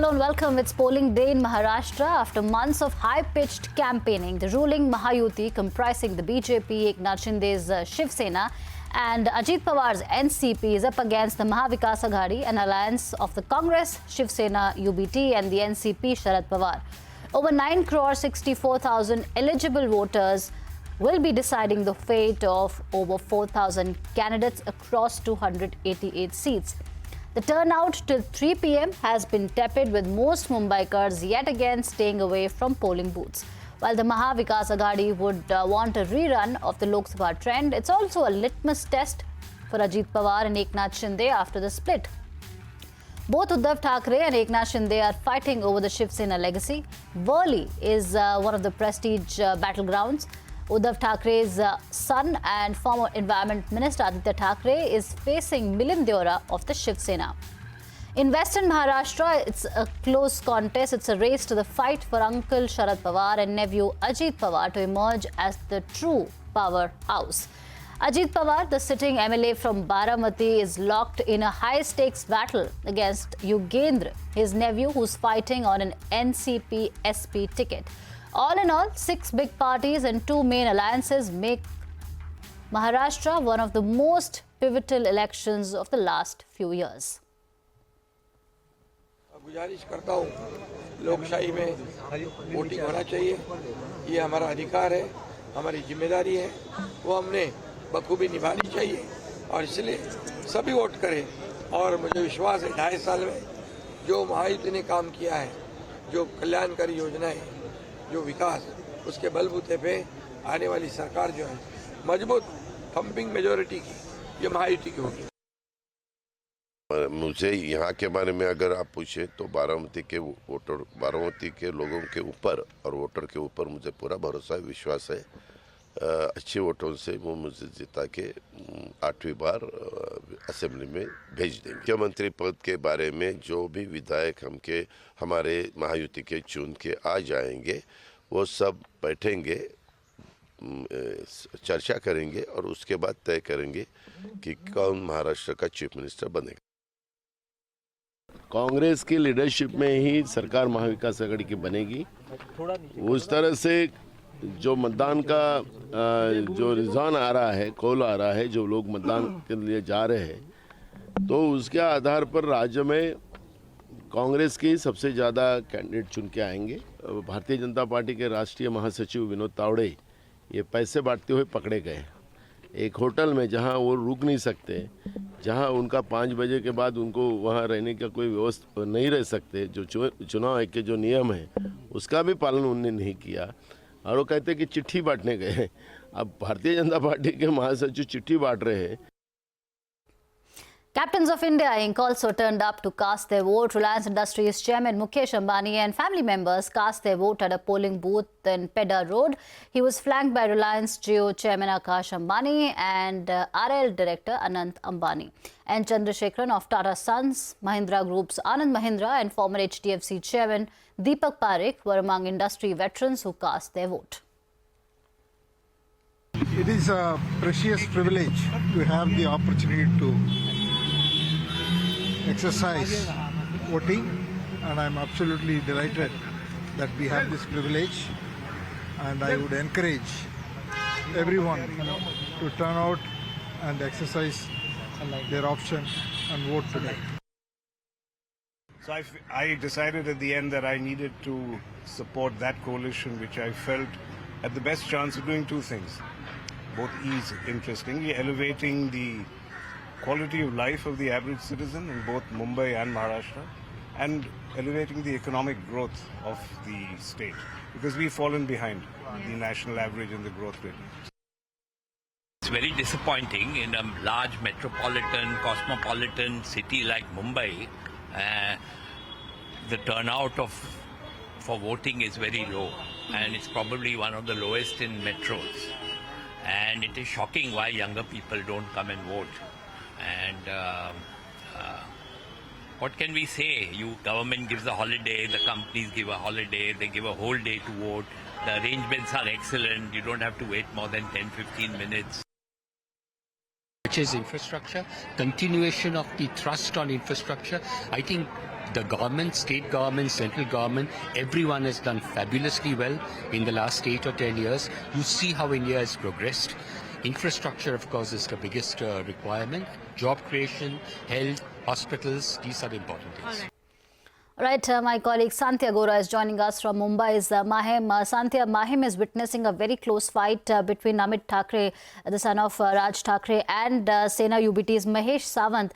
Hello and welcome. It's polling day in Maharashtra after months of high-pitched campaigning. The ruling Mahayuti, comprising the BJP, Eknath Shinde's Shiv Sena and Ajit Pawar's NCP, is up against the Maha Vikas Aghadi, an alliance of the Congress, Shiv Sena, UBT and the NCP, Sharad Pawar. Over 9,64,000 eligible voters will be deciding the fate of over 4,000 candidates across 288 seats. The turnout till 3 p.m. has been tepid, with most Mumbaikars yet again staying away from polling booths. While the Maha Vikas Aghadi would want a rerun of the Lok Sabha trend, it's also a litmus test for Ajit Pawar and Eknath Shinde after the split. Both Uddhav Thackeray and Eknath Shinde are fighting over the Shiv Sena legacy. Worli is one of the prestige battlegrounds. Uddhav Thackeray's son and former Environment Minister Aditya Thackeray is facing Milind Deora of the Shiv Sena. In Western Maharashtra, it's a close contest. It's a race to the fight for Uncle Sharad Pawar and nephew Ajit Pawar to emerge as the true powerhouse. Ajit Pawar, the sitting MLA from Baramati, is locked in a high-stakes battle against Yugendra, his nephew, who's fighting on an NCP SP ticket. All in all, 6 big parties and 2 main alliances make Maharashtra one of the most pivotal elections of the last few years. गुजारिश करता हूँ, लोकशाही में voting होना चाहिए। ये हमारा अधिकार है, हमारी जिम्मेदारी है, वो हमने बखूबी निभानी चाहिए और इसलिए सभी वोट करें। और मुझे विश्वास है 2.5 साल में जो महायुति ने काम किया है, जो कल्याणकारी योजनाएं, जो विकास, उसके बलबूते पे आने वाली सरकार जो है मजबूत थम्पिंग मेजॉरिटी की, ये महायुति की होगी। मुझे यहाँ के बारे में अगर आप पूछे तो बारामती के वोटर, बारामती के लोगों के ऊपर और वोटर के ऊपर मुझे पूरा भरोसा है, विश्वास है। अच्छे वोटों से वो मुझे जिता के 8वीं बार असेंबली में भेज देंगे। मुख्यमंत्री पद के बारे में जो भी विधायक हमारे महायुति के चुन के आ जाएंगे, वो सब बैठेंगे, चर्चा करेंगे और उसके बाद तय करेंगे कि कौन महाराष्ट्र का चीफ मिनिस्टर बनेगा। कांग्रेस की लीडरशिप में ही सरकार महाविकास आघाड़ी की बनेगी। उस तरह से जो मतदान का जो रुझान आ रहा है, कॉल आ रहा है, जो लोग मतदान के लिए जा रहे हैं, तो उसके आधार पर राज्य में कांग्रेस के सबसे ज़्यादा कैंडिडेट चुन के आएंगे। भारतीय जनता पार्टी के राष्ट्रीय महासचिव विनोद तावड़े ये पैसे बांटते हुए पकड़े गए एक होटल में, जहां वो रुक नहीं सकते, जहां उनका 5 बजे के बाद उनको वहां रहने का कोई व्यवस्था नहीं रह सकते। जो चुनाव के जो नियम है उसका भी पालन उन्होंने नहीं किया और वो कहते कि चिट्ठी बांटने गए। अब भारतीय जनता पार्टी के महासचिव चिट्ठी बांट रहे हैं। Captains of India Inc. also turned up to cast their vote. Reliance Industries chairman Mukesh Ambani and family members cast their vote at a polling booth in Pedder Road. He was flanked by Reliance Jio chairman Akash Ambani and RL director Anant Ambani. And Chandrasekharan of Tata Sons, Mahindra Group's Anand Mahindra and former HDFC chairman Deepak Parekh were among industry veterans who cast their vote. It is a precious privilege to have the opportunity to exercise voting, and I'm absolutely delighted that we have this privilege, and I would encourage everyone to turn out and exercise their option and vote today. So I decided at the end that I needed to support that coalition which I felt had the best chance of doing 2 things. Both is interestingly elevating the quality of life of the average citizen in both Mumbai and Maharashtra, and elevating the economic growth of the state, because we've fallen behind the national average in the growth rate. It's very disappointing in a large metropolitan, cosmopolitan city like Mumbai. The turnout for voting is very low, and it's probably one of the lowest in metros. And it is shocking why younger people don't come and vote. And what can we say? Government gives a holiday, the companies give a holiday, they give a whole day to vote. The arrangements are excellent. You don't have to wait more than 10-15 minutes. Which is infrastructure, continuation of the thrust on infrastructure. I think The government, state government, central government, everyone has done fabulously well in the last 8 or 10 years. You see how India has progressed. Infrastructure, of course, is the biggest requirement. Job creation, health, hospitals, these are the important things. Right, my colleague Santya Gora is joining us from Mumbai's Mahim. Santya, Mahim is witnessing a very close fight between Amit Thackeray, the son of Raj Thackeray, and Sena UBT's Mahesh Sawant.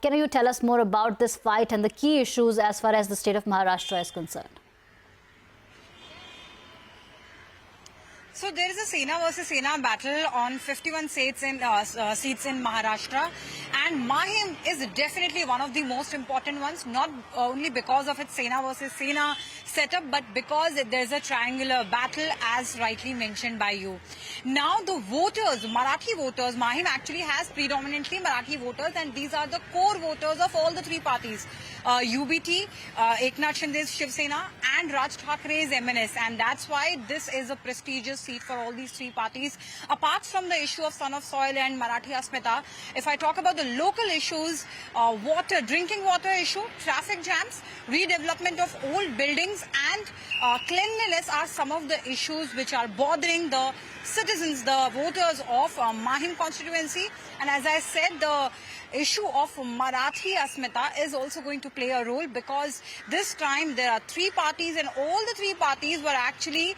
Can you tell us more about this fight and the key issues as far as the state of Maharashtra is concerned? So there is a Sena versus Sena battle on 51 seats in Maharashtra, and Mahim is definitely one of the most important ones, not only because of its Sena versus Sena setup, but because there's a triangular battle, as rightly mentioned by you. Now the voters, Marathi voters, Mahim actually has predominantly Marathi voters, and these are the core voters of all the three parties. UBT, Eknath Shinde's Shiv Sena, and Raj Thackeray's MNS, and that's why this is a prestigious seat for all these three parties. Apart from the issue of son of soil and Marathi Asmita, if I talk about the local issues, water, drinking water issue, traffic jams, redevelopment of old buildings, and cleanliness are some of the issues which are bothering the citizens, the voters of Mahim constituency. And as I said, the issue of Marathi Asmita is also going to play a role, because this time there are three parties, and all the three parties were actually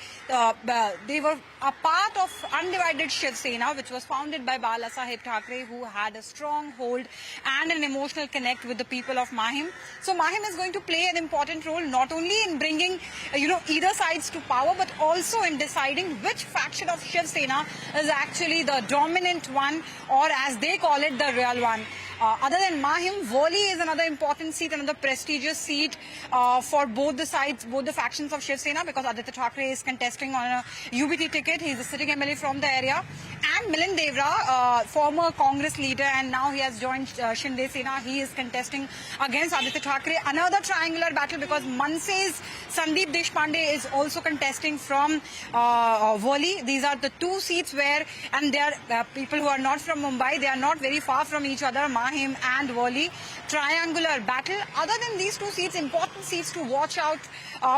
they were a part of undivided Shiv Sena, which was founded by Bala Saheb Thackeray, who had a strong hold and an emotional connect with the people of Mahim. So Mahim is going to play an important role, not only in bringing either sides to power, but also in deciding which faction of Shiv Sena is actually the dominant one, or as they call it, the real one. Other than Mahim, Worli is another important seat, another prestigious seat for both the sides, both the factions of Shiv Sena, because Aditya Thackeray is contesting on a UBT ticket. He is a sitting MLA from the area. And Milind Devra, former Congress leader, and now he has joined Shinde Sena. He is contesting against Aditya Thackeray. Another triangular battle, because Manse's Sandeep Deshpande is also contesting from Worli. These are the two seats where, and they are people who are not from Mumbai, they are not very far from each other. Mahim and Worli, triangular battle. Other than these two seats, important seats to watch out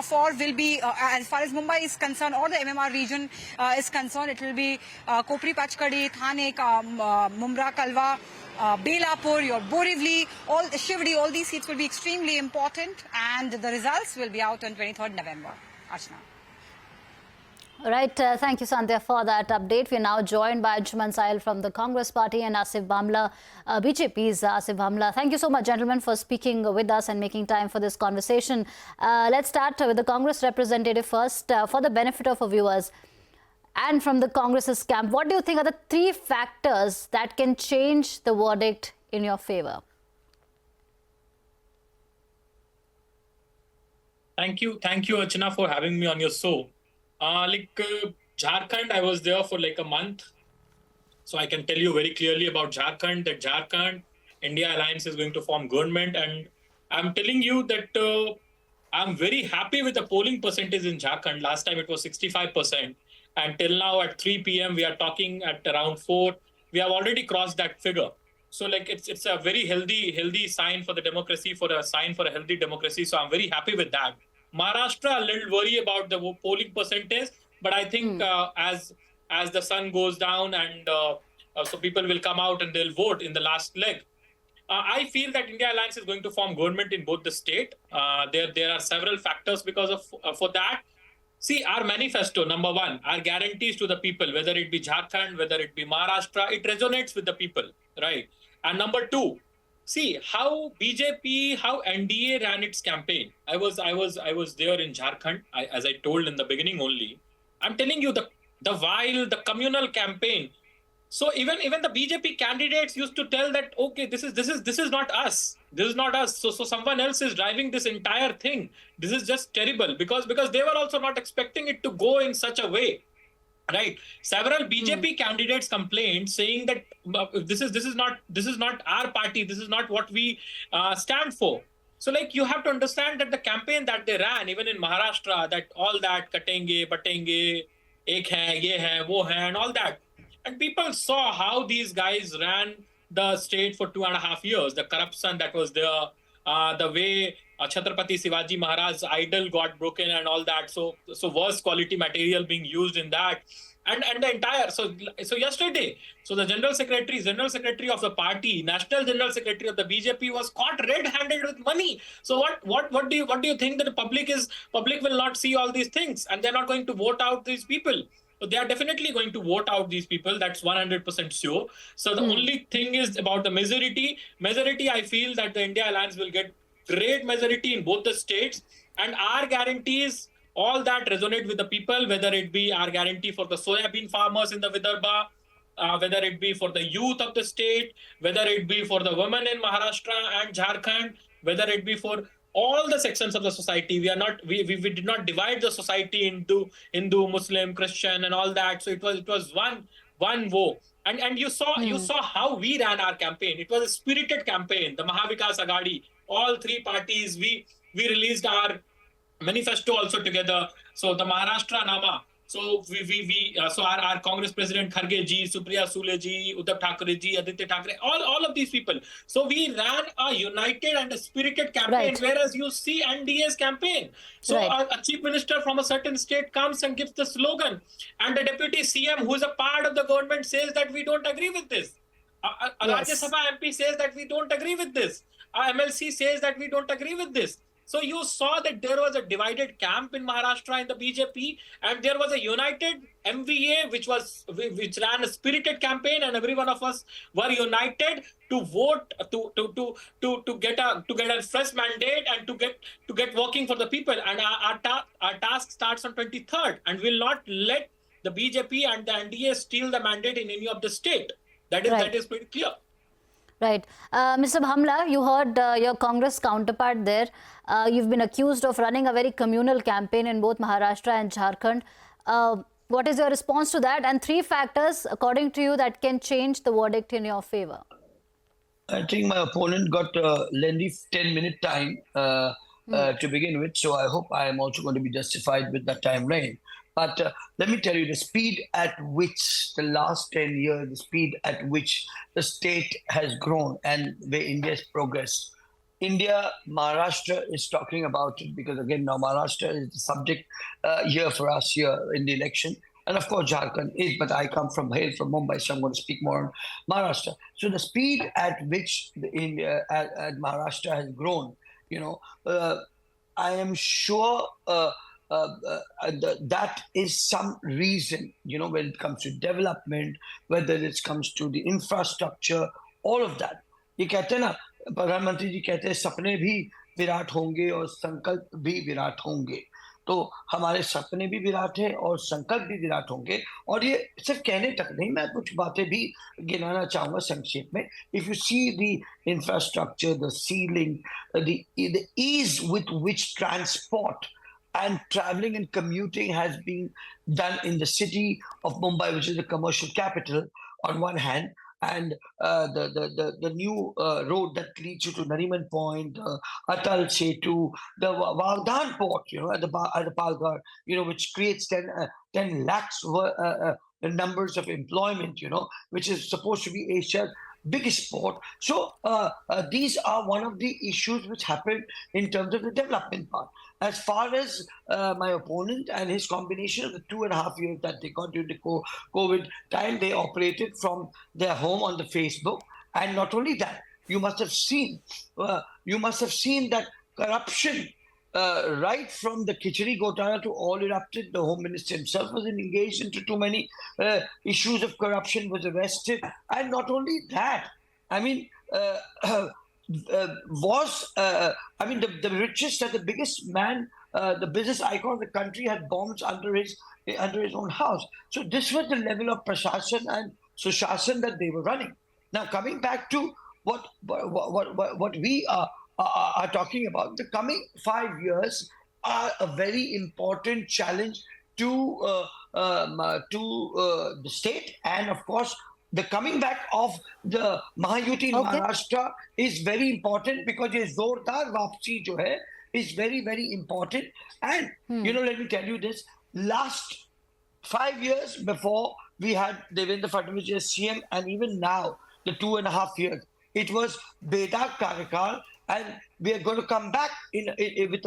for will be, as far as Mumbai is concerned, or the MMR region is concerned, it will be Kopri Pachkadi, Thane, Mumra Kalwa, Belapur, your Borivali, all Shivdi, all these seats will be extremely important, and the results will be out on 23rd November. Ashna. Right, thank you, Sandhya, for that update. We are now joined by Anshuman Sahil from the Congress Party and Asif Bhamla, BJP's Asif Bhamla. Thank you so much, gentlemen, for speaking with us and making time for this conversation. Let's start with the Congress representative first, for the benefit of our viewers. And from the Congress's camp, what do you think are the three factors that can change the verdict in your favor? Thank you, Archana, for having me on your show. Jharkhand, I was there for like a month. So I can tell you very clearly about Jharkhand, that Jharkhand, India Alliance is going to form government. And I'm telling you that I'm very happy with the polling percentage in Jharkhand. Last time it was 65%. And till now at 3 p.m. we are talking at around 4. We have already crossed that figure. So it's a very healthy sign for the democracy, for a sign for a healthy democracy. So I'm very happy with that. Maharashtra, a little worry about the polling percentage, but I think as the sun goes down and so people will come out and they'll vote in the last leg. I feel that India Alliance is going to form government in both the state. There are several factors because of for that. See, our manifesto, number one, our guarantees to the people, whether it be Jharkhand, whether it be Maharashtra, it resonates with the people, right? And number two, see how BJP, how NDA ran its campaign. I was there in Jharkhand, as I told in the beginning only. I'm telling you, the communal campaign. So even the BJP candidates used to tell that, okay, this is not us. This is not us. So someone else is driving this entire thing. This is just terrible because they were also not expecting it to go in such a way. Right. Several BJP candidates complained saying that this is not our party. This is not what we stand for. So you have to understand that the campaign that they ran, even in Maharashtra, that all that katenge, batenge, ek hai, ye hai, wo hai, and all that. And people saw how these guys ran the state for 2.5 years, the corruption that was there, the way Chhatrapati Shivaji Maharaj's idol got broken and all that. So worst quality material being used in that. And the entire so yesterday, so the general secretary of the party, national general secretary of the BJP was caught red-handed with money. So what do you think that the public will not see all these things and they're not going to vote out these people? So they are definitely going to vote out these people. That's 100% sure. So the only thing is about the majority. Majority, I feel that the India Alliance will get great majority in both the states, and our guarantees, all that resonate with the people, whether it be our guarantee for the soybean farmers in the Vidarbha, whether it be for the youth of the state, whether it be for the women in Maharashtra and Jharkhand, whether it be for all the sections of the society. We did not divide the society into Hindu, Muslim, Christian, and all that. So it was one vote. And you saw how we ran our campaign. It was a spirited campaign. The Maha Vikas Aghadi, all three parties, we released our manifesto also together. So the Maharashtra Nama. So so our Congress President Kharge ji, Supriya Sule ji, Uddhav Thackeray ji, Aditya Thackeray, all of these people. So we ran a united and a spirited campaign, whereas you see NDA's campaign. So a chief minister from a certain state comes and gives the slogan, and the deputy CM, who is a part of the government, says that we don't agree with this. A Rajya Sabha MP says that we don't agree with this. A MLC says that we don't agree with this. So you saw that there was a divided camp in Maharashtra in the BJP, and there was a united MVA which ran a spirited campaign, and every one of us were united to vote to get a fresh mandate and to get working for the people. And our task starts on 23rd, and will not let the BJP and the NDA steal the mandate in any of the state. That is pretty clear. Right. Mr. Bhamla, you heard your Congress counterpart there. You've been accused of running a very communal campaign in both Maharashtra and Jharkhand. What is your response to that? And 3 factors, according to you, that can change the verdict in your favor. I think my opponent got a lengthy 10-minute time to begin with. So I hope I am also going to be justified with that time reign. But let me tell you, the speed at which the last 10 years, the speed at which the state has grown and where India has progressed. Maharashtra is talking about it because, again, now Maharashtra is the subject here for us here in the election. And of course, Jharkhand is, but I hail from Mumbai, so I'm going to speak more on Maharashtra. So the speed at which at Maharashtra has grown, I am sure that is some reason, when it comes to development, whether it comes to the infrastructure, all of that. ये कहते हैं ना, प्रधानमंत्री जी कहते हैं सपने भी विराट होंगे और संकल्प भी विराट होंगे. तो हमारे सपने भी विराट हैं और संकल्प भी विराट होंगे. और ये सिर्फ कहने तक नहीं, मैं कुछ बातें भी गिनाना चाहूंगा संक्षेप में. If you see the infrastructure, the ceiling, the ease with which transport and traveling and commuting has been done in the city of Mumbai, which is the commercial capital, on one hand, and the new road that leads you to Nariman Point, Atal Setu, the Vardhan Port, at the Palghar, which creates 10 lakhs numbers of employment, which is supposed to be Asia's biggest port. So these are one of the issues which happened in terms of the development part. As far as my opponent and his combination of the 2.5 years that they got during the COVID time, they operated from their home on the Facebook. And not only that, you must have seen that corruption right from the Khichdi Gotara to all erupted. The Home Minister himself was engaged into too many issues of corruption, was arrested. And not only that, the richest and the biggest man, the business icon of the country, had bombs under his own house. So this was the level of prashasan and sushasan that they were running. Now, coming back to what we are talking about, the coming 5 years are a very important challenge to the state, and of course the coming back of the Mahayuti in Maharashtra is very important, because ye zordar vapsi jo hai is very, very important. And let me tell you this, last 5 years before we had Devendra Fadnavis as CM, and even now the 2.5 years, it was Beda Karakal, and we are going to come back with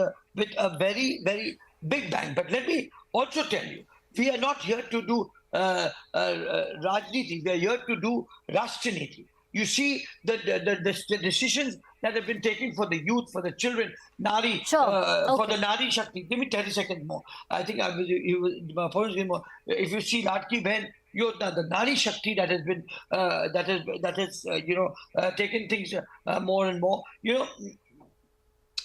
a very, very big bang. But let me also tell you, we are not here to do Rajniti, we are here to do Rashtaniti. You see the decisions that have been taken for the youth, for the children, Nari, for the Nari Shakti. Give me 30 seconds more. I think if you see Latki Ben, the Nari Shakti that has been taken things more and more.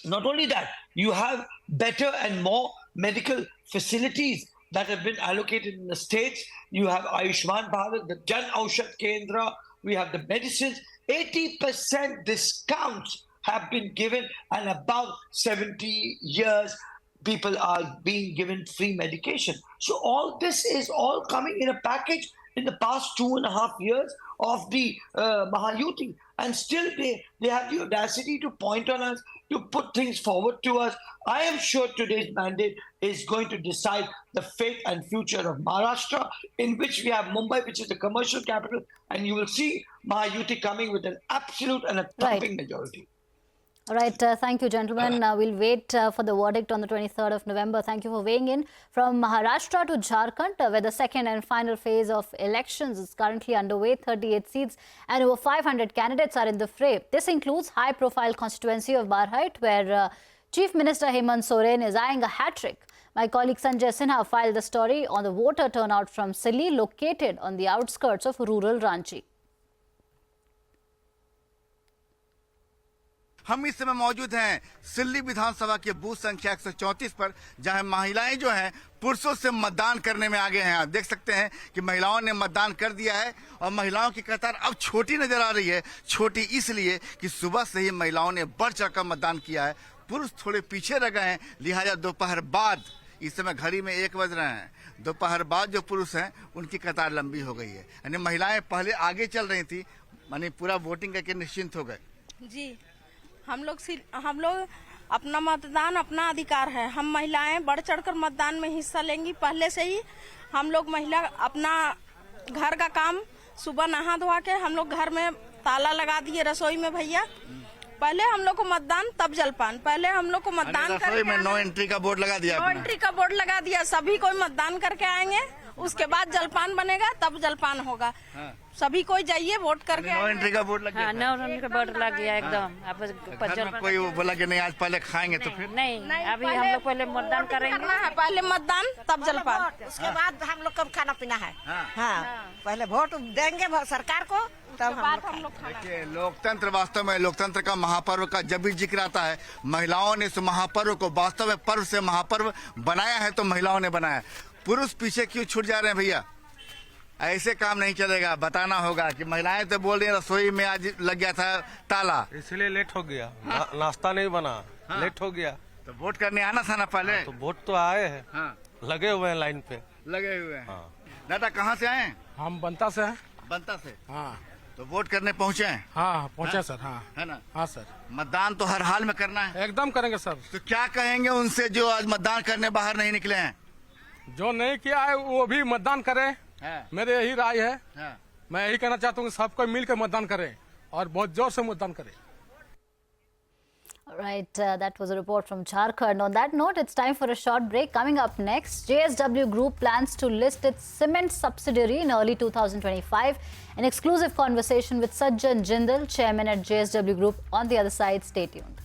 Not only that, you have better and more medical facilities that have been allocated in the states. You have Ayushman Bharat, the Jan Aushadh Kendra. We have the medicines. 80% discounts have been given, and above 70 years, people are being given free medication. So all this is all coming in a package in the past 2.5 years of the Mahayuti. And still they have the audacity to point on us, to put things forward to us. I am sure today's mandate is going to decide the fate and future of Maharashtra, in which we have Mumbai, which is the commercial capital, and you will see Mahayuti coming with an absolute and a thumping majority. All right, thank you, gentlemen. We'll wait for the verdict on the 23rd of November. Thank you for weighing in. From Maharashtra to Jharkhand, where the second and final phase of elections is currently underway, 38 seats and over 500 candidates are in the fray. This includes high-profile constituency of Barhait, where Chief Minister Hemant Soren is eyeing a hat-trick. My colleague Sanjay Sinha filed the story on the voter turnout from Silli, located on the outskirts of rural Ranchi. हम इस समय मौजूद हैं सिल्ली विधानसभा के booth संख्या 134 पर, जहां महिलाएं जो हैं पुरुषों से मतदान करने में आगे हैं। आप देख सकते हैं कि महिलाओं ने मतदान कर दिया है और महिलाओं की कतार अब छोटी नजर आ रही है। छोटी इसलिए कि सुबह से ही महिलाओं ने बढ़ चढ़कर मतदान किया है। पुरुष थोड़े पीछे रह गए हैं, लिहाजा दोपहर बाद, इस समय घड़ी में 1 बज रहे हैं, दोपहर बाद जो पुरुष हैं उनकी कतार लंबी हो गई है। यानी महिलाएं पहले आगे चल रही थी, मानी पूरा वोटिंग करके निश्चिंत हो गए। जी, हम लोग अपना मतदान अपना अधिकार है। हम महिलाएं बढ़ चढ़कर मतदान में हिस्सा लेंगी। पहले से ही हम लोग महिला अपना घर का काम सुबह नहा धोवा के हम लोग घर में ताला लगा दिए रसोई में। भैया पहले हम लोग को मतदान तब जलपान, पहले हम लोग को मतदान रसोई में नो एंट्री का बोर्ड लगा दिया। नो एंट्री का बोर्ड लगा दिया। सभी कोई मतदान करके आएंगे, उसके बाद जलपान बनेगा, तब जलपान होगा। सभी कोई जाइए वोट करके। नो एंट्री का बोर्ड लग गया। नो एंट्री का बोर्ड लग गया एकदम। अब कोई बोला कि नहीं आज पहले खाएंगे तो फिर नहीं, अभी हम लोग पहले मतदान करेंगे। पहले मतदान तब जलपान, उसके बाद हम लोग को खाना पीना है। हाँ, पहले वोट देंगे सरकार को, तब हम लोग खाना। देखिए, लोकतंत्र वास्तव में लोकतंत्र का महापर्व का जब भी जिक्र आता है, महिलाओं ने इस महापर्व को वास्तव में पर्व से महापर्व बनाया है, तो महिलाओं ने बनाया। पुरुष पीछे क्यों छूट जा रहे हैं भैया? ऐसे काम नहीं चलेगा। बताना होगा कि महिलाएं तो बोल रही हैं रसोई में आज लग गया था ताला, इसलिए लेट हो गया। नाश्ता नहीं बना, लेट हो गया। तो वोट करने आना था ना पहले। तो वोट तो आए हैं, लगे हुए हैं लाइन पे, लगे हुए हैं। दादा कहाँ से आए? हम बनता से हैं। बनता से? हाँ। तो वोट करने पहुँचे हैं? हाँ पहुँचे सर। हाँ है ना? हाँ सर। मतदान तो हर हाल में करना है। एकदम करेंगे सर। तो क्या कहेंगे उनसे जो आज मतदान करने बाहर नहीं निकले हैं? जो नहीं किया है वो भी मतदान करे, मेरे यही राय है। मैं यही कहना चाहता हूँ कि सबको मिलकर मतदान करें और बहुत जोर से मतदान करें। All right, that was a report from Jharkhand. On that note, it's time for a short break. Coming up next, JSW Group plans to list its cement subsidiary in early 2025. An exclusive conversation with Sajjan Jindal, chairman at JSW Group. On the other side, stay tuned.